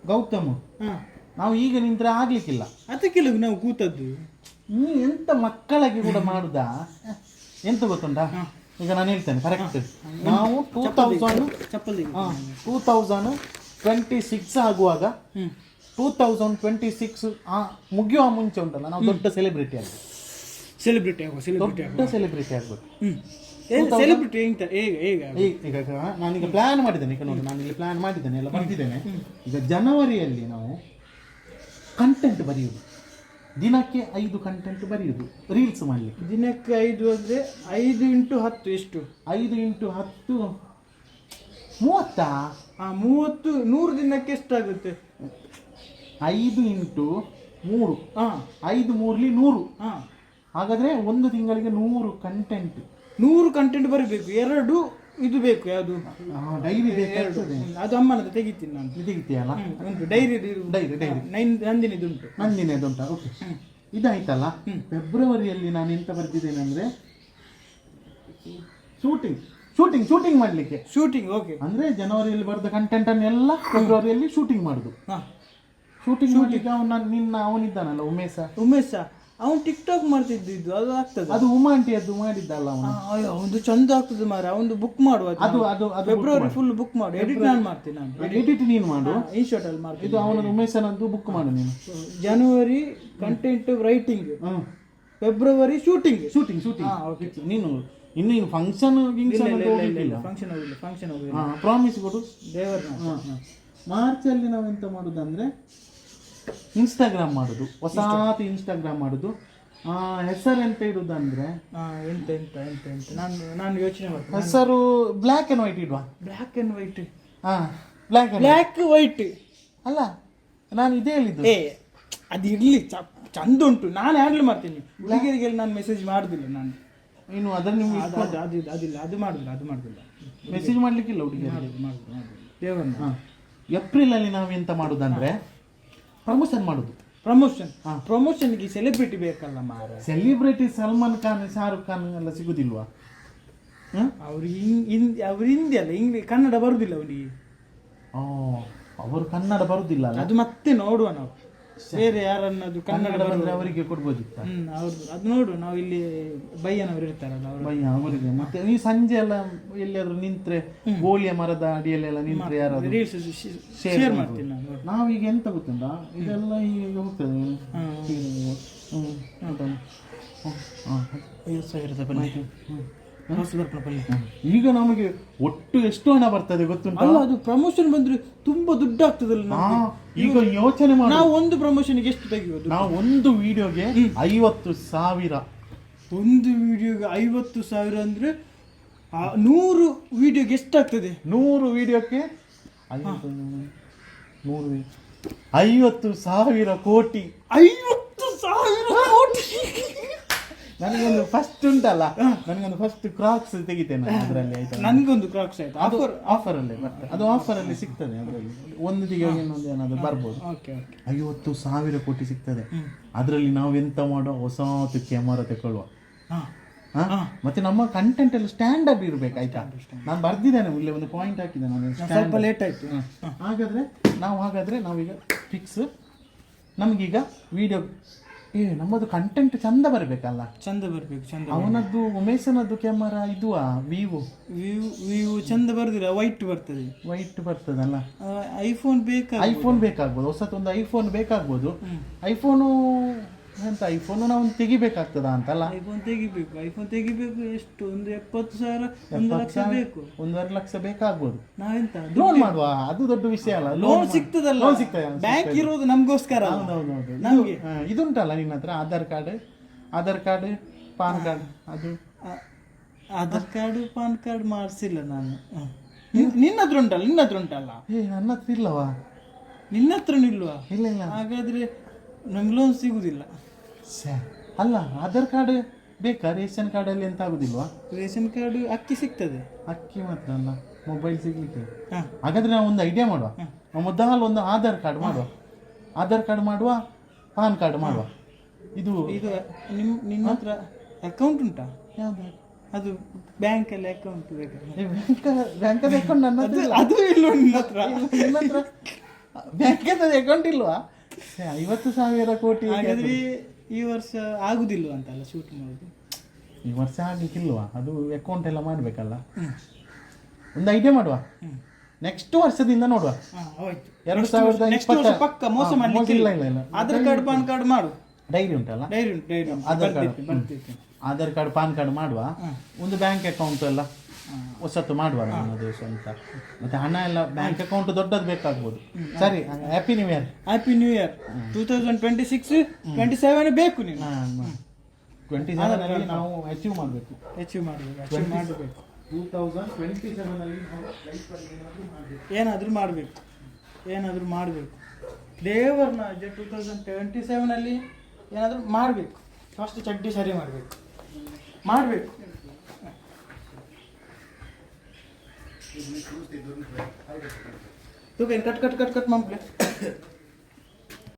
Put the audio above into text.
ಗೌತಮ್, ನಾವು ಈಗ ನಿಂತ್ರೆ ಆಗ್ಲಿಕ್ಕಿಲ್ಲ. ಅದಕ್ಕೆಲ್ಲ ನಾವು ಕೂತದ್ದು. ನೀ ಎಂತ ಮಕ್ಕಳಿಗೆ ಕೂಡ ಮಾಡುದಾ? ಎಂತ ಗೊತ್ತುಂಟಾ, ಈಗ ನಾನು ಹೇಳ್ತೇನೆ ಕರೆಕ್ಟ್. ನಾವು 2026 ಆಗುವಾಗ 2026 ಮುಗಿಯುವ ಮುಂಚೆ ಉಂಟಲ್ಲ, ನಾವು ದೊಡ್ಡ ಸೆಲೆಬ್ರಿಟಿ ಆಗ್ಬೇಕು. ಸೆಲೆಬ್ರಿಟಿ ಆಗ್ಬೇಕು. ಈಗ ನಾನೀಗ ಪ್ಲಾನ್ ಮಾಡಿದ್ದೇನೆ. ಈಗ ನೋಡಿ, ನಾನು ಇಲ್ಲಿ ಪ್ಲಾನ್ ಮಾಡಿದ್ದೇನೆ, ಎಲ್ಲ ಬರ್ತಿದ್ದೇನೆ. ಈಗ ಜನವರಿಯಲ್ಲಿ ನಾವು ಕಂಟೆಂಟ್ ಬರೆಯುವುದು, ದಿನಕ್ಕೆ 5 ಕಂಟೆಂಟ್ ಬರೆಯುವುದು, ರೀಲ್ಸ್ ಮಾಡಲಿಕ್ಕೆ. ದಿನಕ್ಕೆ 5 ಅಂದರೆ 5 × 10 ಎಷ್ಟು? 5 × 10 30. 30. 100 ದಿನಕ್ಕೆ ಎಷ್ಟಾಗುತ್ತೆ? 5 × 3. 5 3 100. ಹಾಗಾದ್ರೆ ಒಂದು ತಿಂಗಳಿಗೆ 100 ಕಂಟೆಂಟ್. 100 ಕಂಟೆಂಟ್ ಬರಬೇಕು. 2 ಇದು ಬೇಕು, ಯಾವುದು ಡೈರಿ ಬೇಕಾಗ್ತದೆ. ಅದು ಅಮ್ಮನದು ತೆಗಿತೀನಿ ನಾನು. ತೆಗಿತೀಯಲ್ಲ? ಉಂಟು ಡೈರಿ. ನಂದಿನದುಂಟಾ? ಓಕೆ, ಇದಾಯ್ತಲ್ಲ. ಫೆಬ್ರವರಿಯಲ್ಲಿ ನಾನು ಎಂತ ಬರ್ತಿದ್ದೇನೆ ಅಂದ್ರೆ ಶೂಟಿಂಗ್ ಮಾಡ್ಲಿಕ್ಕೆ. ಓಕೆ. ಅಂದ್ರೆ ಜನವರಿಯಲ್ಲಿ ಬರೆದ ಕಂಟೆಂಟ್ ಅನ್ನೆಲ್ಲ ಫೆಬ್ರವರಿಯಲ್ಲಿ ಶೂಟಿಂಗ್ ಮಾಡುದು. ಶೂಟಿಂಗ್ ಮಾಡ್ಲಿಕ್ಕೆ ಅವನಿದ್ದಾನಲ್ಲ, ಉಮೇಶ. ಅವನು ಟಿಕ್ಟಾಕ್ ಮಾಡ್ತಿದ್ದು, ಅದು ಆಗ್ತದೆ. ಅದು ಉಮಾ ಆಂಟಿಯದ್ದು ಮಾಡಿದ್ದಲ್ಲ ಅವನು. ಒಂದು ಚಂದ ಆಗ್ತದೆ ಮಾರ. ಅವನು ಬುಕ್ ಮಾಡುವ. ಅದು ಫೆಬ್ರವರಿ ಫುಲ್ ಬುಕ್ ಮಾಡು. ಎಡಿಟ್ ನಾನು ಮಾಡ್ತೀನಿ. ಎಡಿಟ್ ನೀನು ಮಾಡು. ಇನ್ಶಾಟ್ ಅಲ್ಲಿ ಮಾಡ್ತೀನಿ. ಇದು ಅವನ ಉಮೇಶನದ್ದು ಬುಕ್ ಮಾಡು ನೀನು. ಜನವರಿ ಕಂಟೆಂಟ್ ರೈಟಿಂಗ್, ಫೆಬ್ರವರಿ ಶೂಟಿಂಗ್. ನೀನು ಇನ್ನು ಫಂಕ್ಷನ್ ಪ್ರಾಮಿಸ್ ಕೊಡು ದೇವರ. ಮಾರ್ಚ್ ಅಲ್ಲಿ ನಾವು ಎಂತ ಮಾಡುದಂದ್ರೆ ಇನ್ಸ್ಟಾಗ್ರಾಮ್ ಮಾಡುದು, ಹೊಸಾತಿ ಇನ್ಸ್ಟಾಗ್ರಾಮ್ ಮಾಡುದು. ಹೆಸರು ಎಂತ ಇಡುದಂದ್ರೆ ಎಂತ ನಾನು ಯೋಚನೆ ಮಾಡ್ತೀನಿ. ಹೆಸರು ಬ್ಲ್ಯಾಕ್ ಅಂಡ್ ವೈಟ್ ಇಡುವ. ಬ್ಲ್ಯಾಕ್ ಅಂಡ್ ವೈಟ್ ಅಲ್ಲ, ನಾನು ಇದೇ ಹೇಳಿದ್ದು. ಅದು ಇರ್ಲಿ, ಚಂದ ಉಂಟು. ನಾನು ಹ್ಯಾಂಡಲ್ ಮಾಡ್ತೀನಿ. ಹುಡುಗಿಯರಿಗೆಲ್ಲ ನಾನು ಮೆಸೇಜ್ ಮಾಡುದಿಲ್ಲ. ನಾನು ಇನ್ನು ಅದನ್ನು ಅದು ಮಾಡುದಿಲ್ಲ. ಮೆಸೇಜ್ ಮಾಡ್ಲಿಕ್ಕಿಲ್ಲ ಹುಡುಗಿಯರಿಗೆ. ದೇವರನ್ನ ಏಪ್ರಿಲ್ ಅಲ್ಲಿ ನಾವು ಎಂತ ಮಾಡುದಂದ್ರೆ ಪ್ರಮೋಷನ್ಗೆ ಸೆಲೆಬ್ರಿಟಿ ಬೇಕಲ್ಲ ಮಾರ. ಸೆಲೆಬ್ರಿಟಿ ಸಲ್ಮಾನ್ ಖಾನ್, ಶಾರುಖ್ ಖಾನ್ ಎಲ್ಲ ಸಿಗುದಿಲ್ವಾ? ಅವ್ರು ಹಿಂದಿ ಅಲ್ಲ, ಕನ್ನಡ ಬರುದಿಲ್ಲ ಅವನಿಗೆ. ಅವರು ಕನ್ನಡ ಬರುದಿಲ್ಲ. ಅದು ಮತ್ತೆ ನೋಡುವ ನಾವು. ಬೇರೆ ಯಾರನ್ನದು ಕನ್ನಡ ಬಂದ್ರೆ ಅವರಿಗೆ ಕೊಡ್ಬೋದಿತ್ತ. ಅದು ನೋಡು. ನಾವು ಇಲ್ಲಿ ಬಯ್ಯನವರು ಇರ್ತಾರಲ್ಲ, ಅವರಿಗೆ. ಮತ್ತೆ ಈ ಸಂಜೆ ಎಲ್ಲ ಎಲ್ಲಿಯಾದ್ರೂ ನಿಂತ್ರೆ, ಗೋಳಿಯ ಮರದ ಅಡಿಯಲ್ಲೆಲ್ಲ ನಿಂತ್ರೆ ಯಾರಾದ್ರೂ ಶೇರ್ ಮಾಡ್ತೀನಿ ನಾನು. ನಾವೀಗ ಎಂತ ಗೊತ್ತುಂಟಾ, ಇದೆಲ್ಲ ಈಗ ಹೋಗ್ತದೆ. 50,000 ಈಗ ನಮಗೆ ಒಟ್ಟು ಎಷ್ಟು ಹಣ ಬರ್ತದೆ ಗೊತ್ತುಂಟಾ? ಅದು ಪ್ರಮೋಷನ್ ಬಂದ್ರೆ ತುಂಬಾ ದುಡ್ಡು ಆಗ್ತದಲ್ಲ. ಈಗ ಯೋಚನೆ ಮಾಡಿ, ನಾವು ಒಂದು ಪ್ರಮೋಷನ್ಗೆ ಎಷ್ಟು ತೆಗೆಯೋದು? ನಾವು ಒಂದು ವಿಡಿಯೋಗೆ 50,000. ಒಂದು ವಿಡಿಯೋಗೆ 50,000 ಅಂದ್ರೆ 100 ವಿಡಿಯೋಗೆ ಎಷ್ಟಾಗ್ತದೆ? 100 ವಿಡಿಯೋಕ್ಕೆ 50,000 ಕೋಟಿ. 50,000 ಕೋಟಿ. ನನಗೊಂದು ಫಸ್ಟ್ ಉಂಟಲ್ಲ, ನನಗೊಂದು ಫಸ್ಟ್ ಕ್ರಾಕ್ಸ್ ತೆಗಿತೇನೆ ಅದರಲ್ಲಿ. ಆಯ್ತಾ, ನನಗೊಂದು ಕ್ರಾಕ್ಸ್ ಆಯ್ತು. ಆಫರ್ ಅಲ್ಲೇ ಬರ್ತದೆ. ಅದು ಆಫರ್ ಅಲ್ಲಿ ಸಿಗ್ತದೆ. ಅದರಲ್ಲಿ ಒಂದು ತಿಂಗಳಿಗೆ ಇನ್ನೊಂದು ಏನಾದ್ರು ಬರ್ಬೋದು. 50,000 ಕೋಟಿ ಸಿಗ್ತದೆ. ಅದರಲ್ಲಿ ನಾವು ಎಂತ ಮಾಡೋ, ಹೊಸತು ಕ್ಯಾಮರಾ ತಗೊಳ್ಳುವ. ಮತ್ತೆ ನಮ್ಮ ಕಂಟೆಂಟ್ ಎಲ್ಲ ಸ್ಟ್ಯಾಂಡರ್ಡ್ ಇರ್ಬೇಕು. ಆಯ್ತಾ, ನಾನು ಬರ್ದಿದ್ದೇನೆ, ಇಲ್ಲಿ ಒಂದು ಪಾಯಿಂಟ್ ಹಾಕಿದ್ದೇನೆ ನಾನು. ಸ್ವಲ್ಪ ಲೇಟ್ ಆಯ್ತು. ಹಾಗಾದ್ರೆ ನಾವೀಗ ಫಿಕ್ಸ್. ನಮ್ಗೀಗ ವಿಡಿಯೋ ನಮ್ಮದು ಕಂಟೆಂಟ್ ಚಂದ ಬರಬೇಕಲ್ಲ. ಚಂದ ಬರಬೇಕು. ಅವನದ್ದು ಉಮೇಶನದ್ದು ಕ್ಯಾಮರಾ ಇದು ವಿವೋ ಚಂದ ಬರುದಿಲ್ಲ, ವೈಟ್ ಬರ್ತದಲ್ಲ. ಐಫೋನ್ ಬೇಕಾಗ್ಬೋದು. ಹೊಸತೊಂದು ಐಫೋನ್ ಬೇಕಾಗ್ಬೋದು. ಐಫೋನು ನಾವು ತೆಗಿಬೇಕಾಗ್ತದ ಅಂತಲ್ಲ. ಐಫೋನ್ ತೆಗಿಬೇಕು. ಎಷ್ಟು? ಒಂದು 70,000 1 ಲಕ್ಷ ಬೇಕು. 1.5 ಲಕ್ಷ ಬೇಕಾಗ್ಬೋದು. ನಾವೆಂತ ಲೋನ್ ಮಾಡುವ? ಅದು ದೊಡ್ಡ ವಿಷಯ ಅಲ್ಲ. ಲೋನ್ ಸಿಗ್ತದಲ್ಲ. ಬ್ಯಾಂಕ್ ಇರೋದು ನಮ್ಗೋಸ್ಕರ. ನಮ್ಗೆ ಇದುಂಟಲ್ಲ ನಿನ್ನ ಹತ್ರ, ಆಧಾರ್ ಕಾರ್ಡ್ ಪಾನ್ ಕಾರ್ಡ್. ಅದು ಆಧಾರ್ ಕಾರ್ಡ್ ಪಾನ್ ಕಾರ್ಡ್ ಮಾಡಿಸಿಲ್ಲ ನಾನು. ನಿನ್ನ ಹತ್ರ ಉಂಟಲ್ಲ? ನನ್ನ ಹತ್ರ ಇಲ್ಲವಾ? ನಿನ್ನ ಹತ್ರ ಇಲ್ವಾ? ಇಲ್ಲ. ಹಾಗಾದ್ರೆ ನಮ್ಗೆ ಲೋನ್ ಸಿಗುದಿಲ್ಲ. ಅಲ್ಲ, ಆಧಾರ್ ಕಾರ್ಡ್ ಬೇಕಾ? ರೇಷನ್ ಕಾರ್ಡ್ ಅಲ್ಲಿ ಎಂತ ಆಗುದಿಲ್ವಾ? ರೇಷನ್ ಕಾರ್ಡ್ ಅಕ್ಕಿ ಸಿಗ್ತದೆ. ಅಕ್ಕಿ ಮಾತ್ರ ಅಲ್ಲ, ಮೊಬೈಲ್ ಸಿಗ್ಲಿಕ್ಕೆ. ಹಾಗಾದ್ರೆ ನಾವು ಒಂದು ಐಡಿಯಾ ಮಾಡುವ. ಮೊದಲು ಒಂದು ಆಧಾರ್ ಕಾರ್ಡ್ ಮಾಡುವ, ಪಾನ್ ಕಾರ್ಡ್ ಮಾಡುವ. ಇದು ನಿಮ್ಮ ಹತ್ರ ಅಕೌಂಟ್ ಉಂಟಾ? ಯಾವ್ದು? ಅದು ಬ್ಯಾಂಕಲ್ಲಿ ಅಕೌಂಟ್ ಬೇಕಾ? ಬ್ಯಾಂಕಲ್ಲಿ ಅಕೌಂಟ್ ನನ್ನ ಅದು ಇಲ್ಲ. ನಿನ್ನ ಹತ್ರ ಬ್ಯಾಂಕ್ ಅಕೌಂಟ್ ಇಲ್ವಾ 50,000 ಕೋಟಿ ಹಾಗಾದ್ರೆ ಈ ವರ್ಷ ಆಗುದಿಲ್ವ ಅಂತಲ್ಲ ಶೂಟ್ ಮಾಡೋದು? ಈ ವರ್ಷ ಆಗ್ಲಿಕ್ಕಿಲ್ವಾ? ಅದು ಅಕೌಂಟ್ ಎಲ್ಲ ಮಾಡ್ಬೇಕಲ್ಲ. ಒಂದು ಐಡಿಯಾ ಮಾಡುವ, ನೆಕ್ಸ್ಟ್ ವರ್ಷದಿಂದ ನೋಡುವ. ಹೋಯ್ತು 2020 ನೆಕ್ಸ್ಟ್ ವರ್ಷ ಪಕ್ಕ ಮೋಸ ಮಾಡ್ಲಿಕ್ಕೆ ಇಲ್ಲ ಇಲ್ಲ ಇಲ್ಲ. ಆಧಾರ್ ಕಾರ್ಡ್ ಪಾನ್ ಕಾರ್ಡ್ ಮಾಡು. ಡೈರಿ ಉಂಟಲ್ಲ, ಡೈರಿ ಉಂಟು ಡೈರಿ ಉಂಟು. ಆಧಾರ್ ಕಾರ್ಡ್ ಬರ್ತಿತ್ತು. ಆಧಾರ್ ಕಾರ್ಡ್ ಪಾನ್ ಕಾರ್ಡ್ ಮಾಡುವ. ಒಂದು ಬ್ಯಾಂಕ್ ಅಕೌಂಟ್ ಎಲ್ಲ ಹೊಸತ್ತು ಮಾಡುವ ನಮ್ಮದು ಸ್ವಂತ. ಮತ್ತೆ ಹಣ ಎಲ್ಲ ಬ್ಯಾಂಕ್ ಅಕೌಂಟ್ ದೊಡ್ಡದು ಬೇಕಾಗ್ಬೋದು. ಸರಿ, happy new year. Happy new year 2026 27 ಬೇಕು ನೀನು 27 ನಾವು ಅಚೀವ್ ಮಾಡಬೇಕು. ಅಚೀವ್ ಮಾಡಬೇಕು 2027 ಅಲ್ಲಿ ಏನಾದರೂ ಮಾಡಬೇಕು ದೇವರನ್ನ 2027 ಅಲ್ಲಿ ಏನಾದರೂ ಮಾಡಬೇಕು. ಫಸ್ಟ್ ಚಡ್ಡಿ ಸರಿ ಮಾಡಬೇಕು. ತೂಕ ಕಟ್ ಮಾಡ್ಬಿಡಿ.